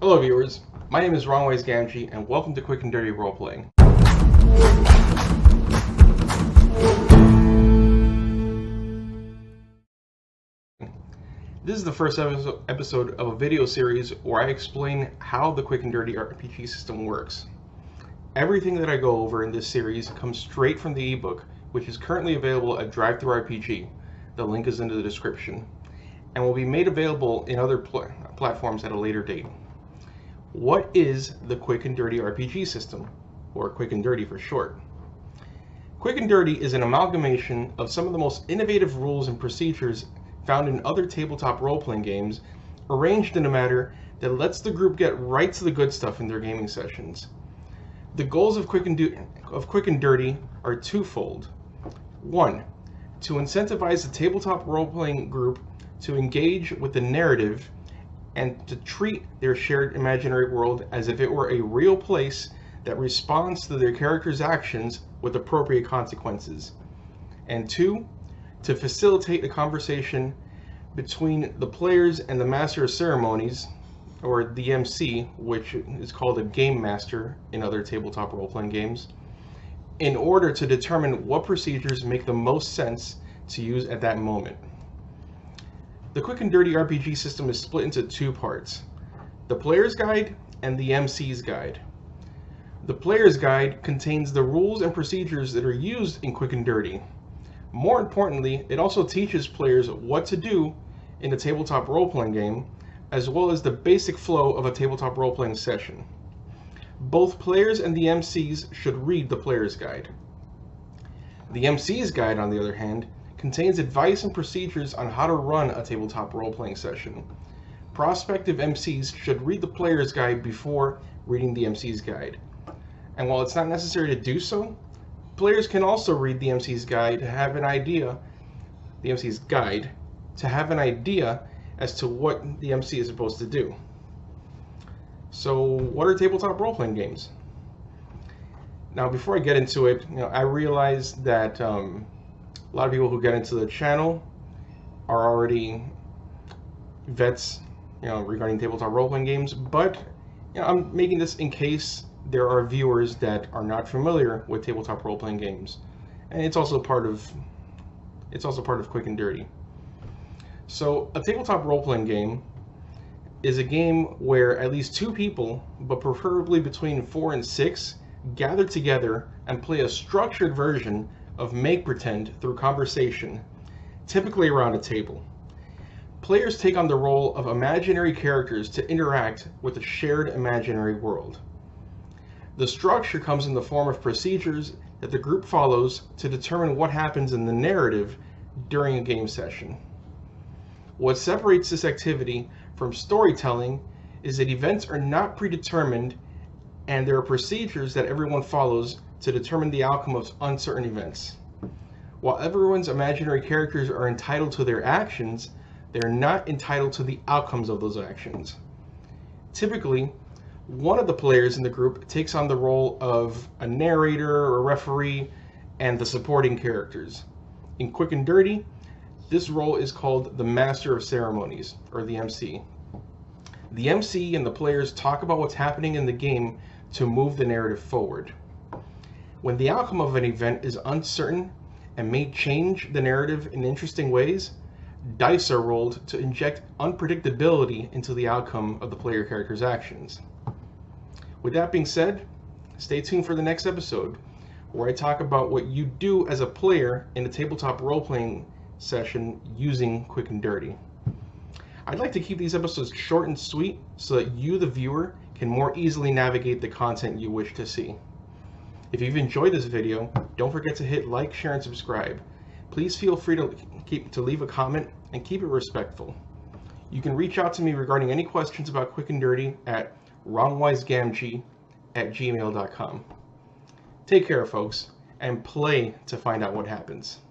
Hello viewers, my name is DriveThruRPG and welcome to Quick and Dirty Roleplaying. This is the first episode of a video series where I explain how the Quick and Dirty RPG system works. Everything that I go over in this series comes straight from the ebook, which is currently available at DriveThruRPG. The link is in the description, and will be made available in other platforms at a later date. What is the Quick and Dirty RPG system, or Quick and Dirty for short? Quick and Dirty is an amalgamation of some of the most innovative rules and procedures found in other tabletop role-playing games, arranged in a manner that lets the group get right to the good stuff in their gaming sessions. The goals of Quick and Dirty are twofold. 1. To incentivize the tabletop role-playing group to engage with the narrative and to treat their shared imaginary world as if it were a real place that responds to their characters' actions with appropriate consequences. And 2, to facilitate a conversation between the players and the Master of Ceremonies, or the MC, which is called a Game Master in other tabletop role-playing games, in order to determine what procedures make the most sense to use at that moment. The Quick and Dirty RPG system is split into two parts: the Player's Guide and the MC's Guide. The Player's Guide contains the rules and procedures that are used in Quick and Dirty. More importantly, it also teaches players what to do in a tabletop role-playing game, as well as the basic flow of a tabletop role-playing session. Both players and the MCs should read the Player's Guide. The MC's Guide, on the other hand, contains advice and procedures on how to run a tabletop role-playing session. Prospective MCs should read the Player's Guide before reading the MC's Guide. And while it's not necessary to do so, players can also read the MC's Guide to have an idea, as to what the MC is supposed to do. So, what are tabletop role-playing games? Now, before I get into it, I realize that a lot of people who get into the channel are already vets, regarding tabletop role-playing games. But I'm making this in case there are viewers that are not familiar with tabletop role-playing games, and it's also part of Quick and Dirty. So, a tabletop role-playing game is a game where at least two people, but preferably between 4 and 6, gather together and play a structured version of make-pretend through conversation, typically around a table. Players take on the role of imaginary characters to interact with a shared imaginary world. The structure comes in the form of procedures that the group follows to determine what happens in the narrative during a game session. What separates this activity from storytelling is that events are not predetermined, and there are procedures that everyone follows to determine the outcome of uncertain events. While everyone's imaginary characters are entitled to their actions, they are not entitled to the outcomes of those actions. Typically, one of the players in the group takes on the role of a narrator or referee and the supporting characters. In Quick and Dirty, this role is called the Master of Ceremonies, or the MC. The MC and the players talk about what's happening in the game to move the narrative forward. When the outcome of an event is uncertain and may change the narrative in interesting ways, dice are rolled to inject unpredictability into the outcome of the player character's actions. With that being said, stay tuned for the next episode, where I talk about what you do as a player in a tabletop role-playing session using Quick and Dirty. I'd like to keep these episodes short and sweet so that you, the viewer, can more easily navigate the content you wish to see. If you've enjoyed this video, don't forget to hit like, share, and subscribe. Please feel free to leave a comment and keep it respectful. You can reach out to me regarding any questions about Quick and Dirty at wrongwisegamgee@gmail.com. Take care, folks, and play to find out what happens.